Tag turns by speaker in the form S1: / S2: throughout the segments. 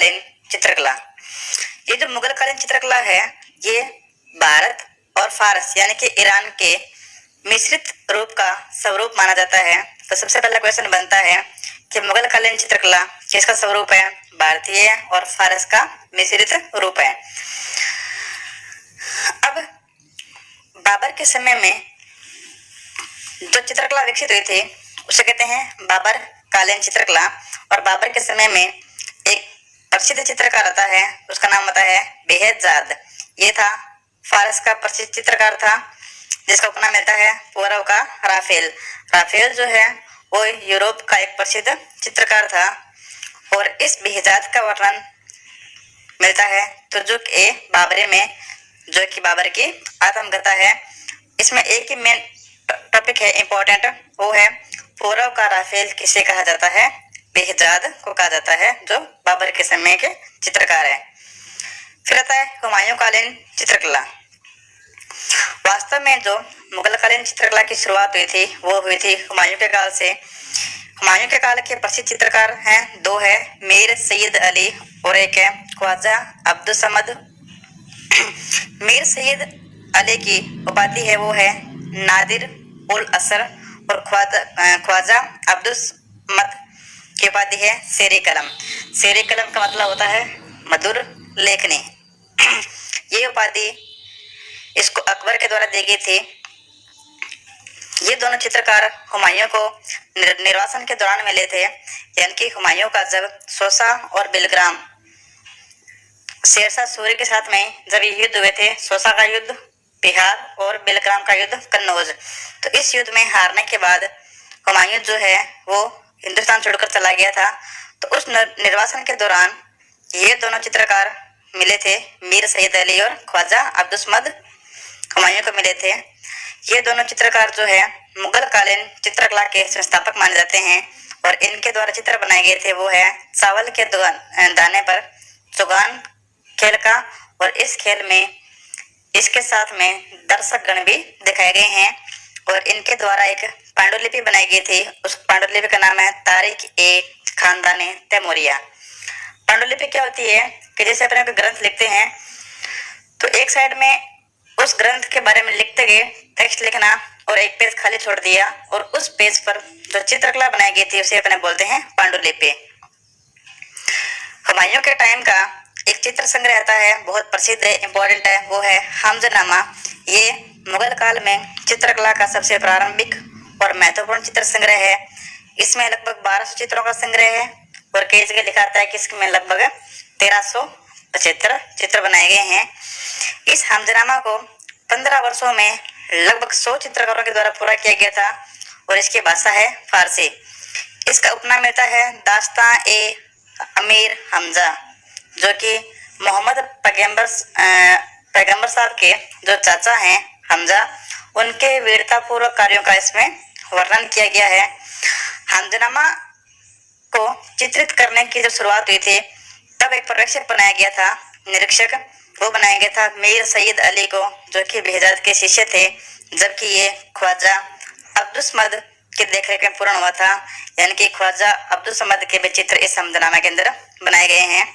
S1: कालीन चित्रकला। ये जो मुगल कालीन चित्रकला है ये भारत और फारस यानी कि ईरान के मिश्रित रूप का स्वरूप माना जाता है। तो सबसे पहला क्वेश्चन बनता है कि मुगल कालीन चित्रकला किसका स्वरूप है? भारतीय और फारस का मिश्रित रूप है। अब बाबर के समय में जो चित्रकला विकसित हुई थी उसे कहते हैं बाबर कालीन चित्रकला। और बाबर के समय में एक प्रसिद्ध चित्रकार आता है, उसका नाम होता है बेहजाद। ये था फारस का प्रसिद्ध चित्रकार था जिसका उपनाम मिलता है पूर्व का राफेल। राफेल जो है वो यूरोप का एक प्रसिद्ध चित्रकार था। और इस बेहजाद का वर्णन मिलता है तुर्जुक ए बाबरी में, जो कि बाबर की आत्मकथा है। इसमें एक ही मेन टॉपिक है इम्पोर्टेंट, वो है पूर्व का राफेल किसे कहा जाता है? बेहजाद को कहा जाता है, जो बाबर के समय के चित्रकार है। फिर आता है हुमायूं कालीन चित्रकला। वास्तव में जो मुगल कालीन चित्रकला की शुरुआत हुई थी वो हुई थी हुमायूं के काल से। हुमायूं के काल के प्रसिद्ध चित्रकार हैं, दो है, मीर सैयद अली और एक है ख्वाजा अब्दुल समद। मीर सैयद अली की उपाधि है वो है नादिर उल असर और ख्वाजा अब्दुल समद की उपाधि है शेरे कलम। शेरे कलम का मतलब होता है मधुर लेखनी। ये उपाधि इसको अकबर के द्वारा दी गई थी। ये दोनों चित्रकार हुमायूं को निर्वासन के दौरान मिले थे, यानी कि हुमायूं का जब सोसा और बिलग्राम शेरशाह सूरी के साथ में जब ये युद्ध हुए थे, सोसा का युद्ध बिहार और बिलग्राम का युद्ध कन्नौज, तो इस युद्ध में हारने के बाद हुमायूं जो है वो हिंदुस्तान छोड़कर चला गया था। तो उस निर्वासन के दौरान ये दोनों चित्रकार मिले थे, मीर सैयद अली और ख्वाजा अब्दुल समद हुमायूं को मिले थे। ये दोनों चित्रकार जो है मुगल कालीन चित्रकला के संस्थापक माने जाते हैं। और इनके द्वारा चित्र बनाए गए थे वो है चावल के दाने पर चुगान खेल का। और इस खेल में इसके साथ में दर्शक गण भी दिखाए गए हैं। और इनके द्वारा एक पांडुलिपि बनाई गई थी, उस पांडुलिपि का नाम है तारिक ए खानदाने तैमूरिया। पांडुलिपि क्या होती है कि जैसे अपने ग्रंथ लिखते हैं तो एक साइड में उस ग्रंथ के बारे में लिखते गए टेक्स्ट लिखना और एक पेज खाली छोड़ दिया, और उस पेज पर जो चित्रकला बनाई गई थी उसे अपने बोलते हैं पांडुलिपि। हुमायूं के टाइम का एक चित्र संग्रह आता है, बहुत प्रसिद्ध है, इम्पोर्टेंट है, वो है हमजनामा। ये मुगल काल में चित्रकला का सबसे प्रारंभिक और महत्वपूर्ण चित्र संग्रह है। इसमें लगभग 1200 चित्रों का संग्रह है और कई जगह लिखा आता है कि इसमें लगभग 1375 चित्र बनाए गए हैं। इस हमजनामा को 15 वर्षों में लगभग 100 चित्रकारों के द्वारा पूरा किया गया था और इसकी भाषा है फारसी। इसका उपनाम मिलता है दास्तां ए अमीर हमजा, जो कि मोहम्मद पैगंबर साहब के जो चाचा हैं हमजा, उनके वीरतापूर्वक कार्यों का इसमें वर्णन किया गया है। हमजनामा को चित्रित करने की जब शुरुआत हुई थी तब एक पर्यवेक्षक बनाया गया था, निरीक्षक, वो बनाया गया था मीर सैयद अली को, जो कि बेहजाद के शिष्य थे, जबकि ये ख्वाजा अब्दुल समद की देखरेख में पूर्ण हुआ था। यानी कि ख्वाजा अब्दुल समद के भी चित्र इस हमजनामा के अंदर बनाए गए हैं।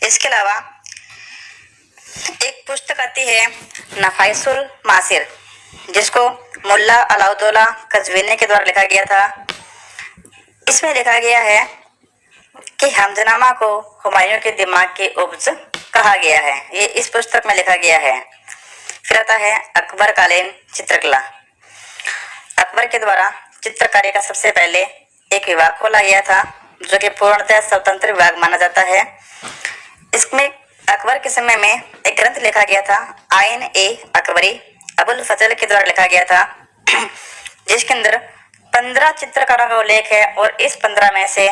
S1: इसके अलावा एक पुस्तक आती है नफाइसुल मासिर, जिसको मुल्ला अलाउद्दौला कज़वीनी के द्वारा लिखा गया था। इसमें लिखा गया है कि हमजनामा को हुमायूं के दिमाग की उपज कहा गया है, ये इस पुस्तक में लिखा गया है। फिर आता है अकबर कालीन चित्रकला। अकबर के द्वारा चित्रकारी का सबसे पहले एक विभाग खोला गया था, जो कि पूर्णतः स्वतंत्र विभाग माना जाता है। इसमें अकबर के समय में एक ग्रंथ लिखा गया था आइन ए अकबरी, अबुल फजल के द्वारा लिखा गया था, जिसके अंदर 15 चित्रकारों का उल्लेख है। और इस 15 में से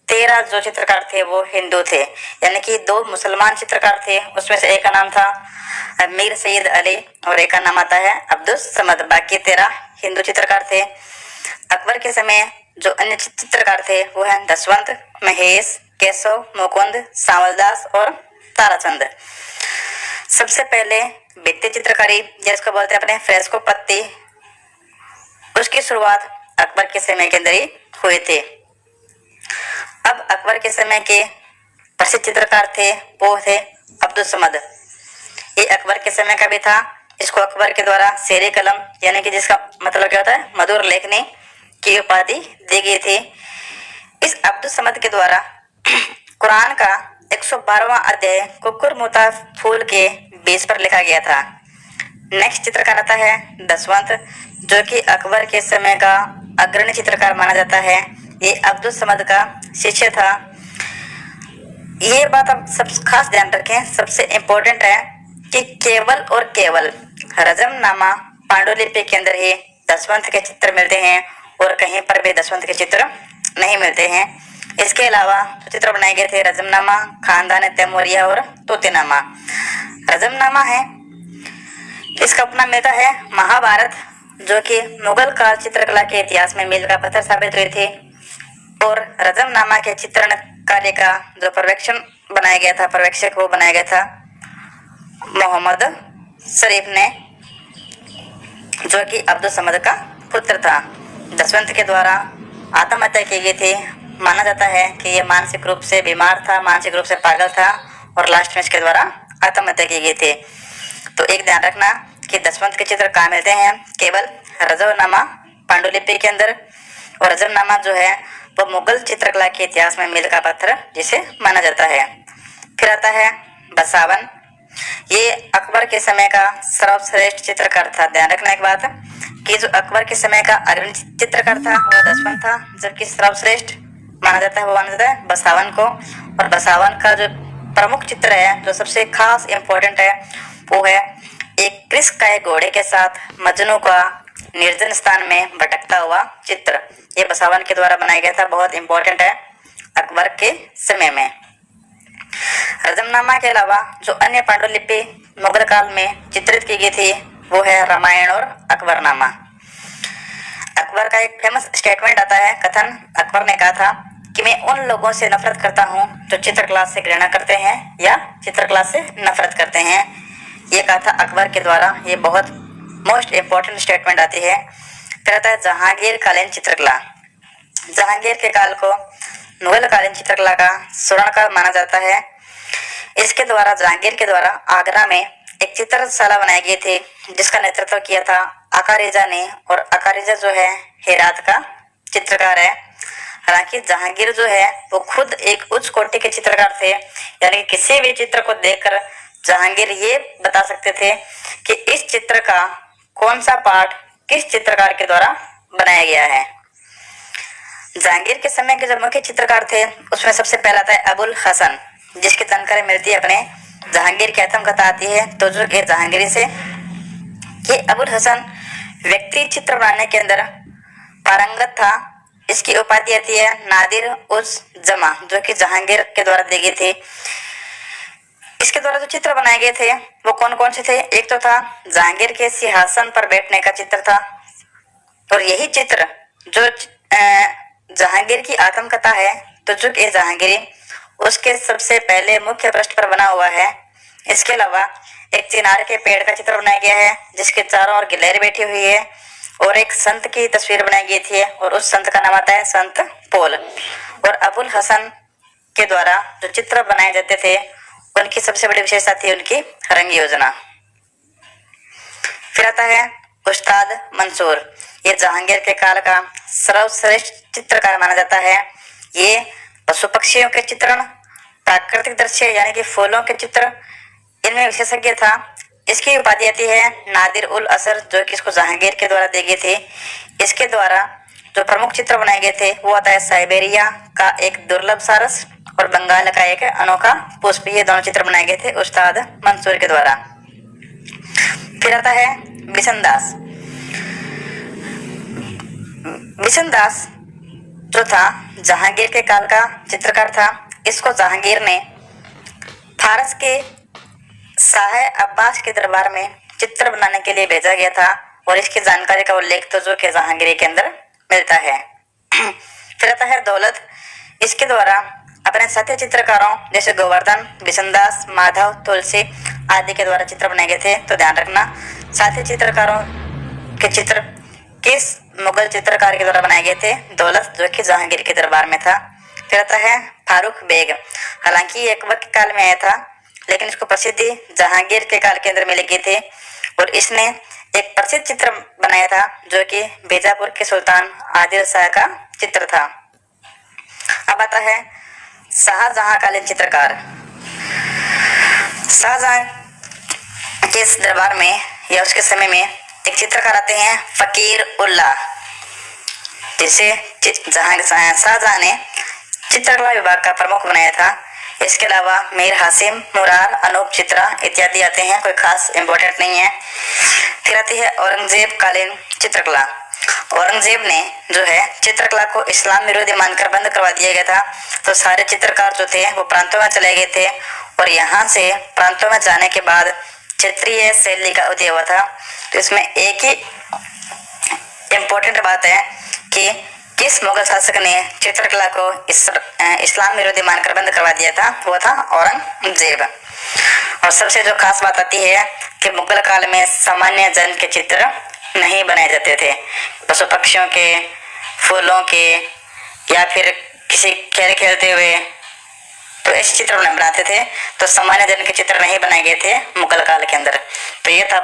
S1: 13 जो चित्रकार थे वो हिंदू थे, यानी कि 2 मुसलमान चित्रकार थे। उसमें से एक का नाम था मीर सैयद अली और एक का नाम आता है अब्दुल समद। बाकी 13 हिंदू चित्रकार थे। अकबर के समय जो अन्य चित्रकार थे वो हैं दशवंत, महेश, केशव, मुकुंद, सांवलदास और ताराचंद। सबसे पहले भित्ति चित्रकारी जिसको बोलते हैं अपने फ्रेस्को पत्ती, उसकी शुरुआत अकबर के समय के अंदर ही हुए थे। अब अकबर के समय के प्रसिद्ध चित्रकार थे वो थे अब्दुल समद। ये अकबर के समय का भी था। इसको अकबर के द्वारा शेरे कलम यानी कि जिसका मतलब क्या होता है मधुर लेखनी की उपाधि दी गई थी। इस अब्दुल समद के द्वारा कुरान का 112वां अध्याय कुकुर मुता फूल के बेस पर लिखा गया था। नेक्स्ट चित्रकार आता है दसवंत, जो कि अकबर के समय का अग्रणी चित्रकार माना जाता है। ये अब्दुल समद का शिष्य था। ये बात आप सब खास ध्यान रखें, सबसे इम्पोर्टेंट है कि केवल और केवल रजमनामा पांडुलिपि के अंदर ही दसवंत के चित्र मिलते हैं और कहीं पर भी दसवंत के चित्र नहीं मिलते हैं। इसके अलावा जो चित्र बनाए गए थे रजमनामा, खानदान तैमूरिया और तूतीनामा। रजमनामा है, इसका उपनाम मिलता है महाभारत, जो कि मुगल काल चित्रकला के इतिहास में मील का पत्थर साबित हुई थी। और रजमनामा के चित्रण कार्य का जो पर्यवेक्षक वो बनाया गया था मोहम्मद शरीफ ने, जो कि अब्दुल समद का पुत्र था। दसवंत के द्वारा आत्महत्या की गई थी। माना जाता है कि ये मानसिक रूप से बीमार था, मानसिक रूप से पागल था और लास्ट में इसके द्वारा आत्महत्या की गई थी। तो एक ध्यान रखना कि दसवंत के चित्र कहाँ मिलते हैं, केवल रजमनामा पांडुलिपि के अंदर। और रजमनामा जो है वो मुगल चित्रकला के इतिहास में मील का पत्थर जिसे माना जाता है। फिर आता है बसावन। ये अकबर के समय का सर्वश्रेष्ठ चित्रकार था। ध्यान रखना एक बात कि जो अकबर के समय का अग्रणी चित्रकार था वो दसवंत था, जबकि सर्वश्रेष्ठ माना जाता है वो माना जाता है बसावन को। और बसावन का जो प्रमुख चित्र है, जो सबसे खास इम्पोर्टेंट है, वो है एक कृष्णकाय घोड़े के साथ मजनू का निर्जन स्थान में भटकता हुआ चित्र। ये बसावन के द्वारा बनाया गया था, बहुत इंपॉर्टेंट है अकबर के समय में। रजमनामा के अलावा जो अन्य पांडुलिपि मुगल काल में चित्रित की गई थी वो है रामायण और अकबरनामा। अकबर का एक फेमस स्टेटमेंट आता है, कथन अकबर ने कहा था कि मैं उन लोगों से नफरत करता हूँ जो चित्रकला से घृणा करते हैं या चित्रकला से नफरत करते हैं। ये कहा था अकबर के द्वारा। ये बहुत मोस्ट इम्पोर्टेंट स्टेटमेंट आती है। फिर आता है जहांगीर कालीन चित्रकला। जहांगीर के काल को मुगल कालीन चित्रकला का स्वर्ण काल माना जाता है। इसके द्वारा जहांगीर के द्वारा आगरा में एक चित्रशाला बनाई गई थी, जिसका नेतृत्व किया था अकारेजा ने। और अकारेजा जो है हेरात का चित्रकार है। हालांकि जहांगीर जो है वो खुद एक उच्च कोटि के चित्रकार थे, यानी किसी भी चित्र को देखकर जहांगीर ये बता सकते थे कि इस चित्र का कौन सा पार्ट किस चित्रकार के द्वारा बनाया गया है। जहांगीर के समय के जो मुख्य चित्रकार थे उसमें सबसे पहला था अबुल हसन, जिसकी जानकारी मिलती है अपने जहांगीर की आत्मकथा आती है तो जो के जहांगीरी से। ये अबुल हसन व्यक्ति चित्र बनाने के अंदर पारंगत था। इसकी उपाधि आती है नादिर उस जमा, जो कि जहांगीर के द्वारा दी गई थी। इसके द्वारा जो चित्र बनाए गए थे वो कौन कौन से थे, एक तो था जहांगीर के सिंहासन पर बैठने का चित्र था। और यही चित्र जो जहांगीर की आत्मकथा है तो जो कि जहांगीरी उसके सबसे पहले मुख्य पृष्ठ पर बना हुआ है। इसके अलावा एक चिनार के पेड़ का चित्र बनाया गया है जिसके चारों ओर गिलहरी बैठी हुई है। और एक संत की तस्वीर बनाई गई थी और उस संत का नाम आता है संत पोल। और अबुल हसन के द्वारा जो चित्र बनाए जाते थे उनकी सबसे बड़ी विशेषता थी उनकी रंग योजना। फिर आता है उस्ताद मंसूर। ये जहांगीर के काल का सर्वश्रेष्ठ चित्रकार माना जाता है। ये पशु पक्षियों के चित्रण, प्राकृतिक दृश्य यानी कि फूलों के चित्र, इनमें विशेषज्ञ था। इसकी उपाधि आती है नादिर उल असर, जो कि इसको जहांगीर के द्वारा दी गई थी। इसके द्वारा जो प्रमुख चित्र बनाए गए थे वो आता है साइबेरिया का एक दुर्लभ सारस और बंगाल का एक अनोखा पुष्प। ये दोनों चित्र बनाए गए थे उस्ताद मंसूर के द्वारा। फिर आता है बिशनदास। बिशनदास जो था जहांगीर के काल का चित्रकार था। इसको जहांगीर ने फारस के शाह अब्बास के दरबार में चित्र बनाने के लिए भेजा गया था और इसकी जानकारी का उल्लेख तो जो कि जहांगीर के अंदर मिलता है। फिर आता है दौलत। इसके द्वारा अपने साथी चित्रकारों जैसे गोवर्धन, बिशनदास, माधव, तुलसी आदि के द्वारा चित्र बनाए गए थे। तो ध्यान रखना साथी चित्रकारों के चित्र किस मुगल चित्रकार के द्वारा बनाए गए थे, दौलत, जो कि जहांगीर के दरबार में था। फिर आता है फारूक बेग। हालांकि ये अकबर के काल में आया था, लेकिन इसको प्रसिद्धि जहांगीर के काल के अंदर मिल गई थी और इसने एक प्रसिद्ध चित्र बनाया था जो कि बीजापुर के सुल्तान आदिल शाह का चित्र था। अब आता है शाहजहांकालीन चित्रकार। शाहजहां के इस दरबार में या उसके समय में एक चित्रकार आते हैं फकीर उल्लाह, जिसे शाहजहां ने चित्रकला विभाग का प्रमुख बनाया था। इसके अलावा मीर हासिम, मुरार, अनूप चित्रा इत्यादि आते हैं, कोई खास इम्पोर्टेंट नहीं है। फिर आती है औरंगजेब कालीन चित्रकला। औरंगजेब ने जो है चित्रकला को इस्लाम विरोधी मानकर बंद करवा दिया गया था, तो सारे चित्रकार जो थे वो प्रांतों में चले गए थे और यहाँ से प्रांतों में जाने के बाद क्षेत्रीय शैली का उदय हुआ था। तो इसमें एक ही इम्पोर्टेंट बात है कि किस मुगल शासक ने चित्रकला को इस्लाम विरोधी मानकर बंद करवा दिया था, वो था औरंगजेब। और सबसे जो खास बात आती है कि मुगल काल में सामान्य जन के चित्र नहीं बनाए जाते थे, पशु पक्षियों के, फूलों के या फिर किसी खेल खेलते हुए, तो ऐसे चित्र बनाते थे। तो सामान्य जन के चित्र नहीं बनाए गए थे मुगल काल के अंदर। तो ये था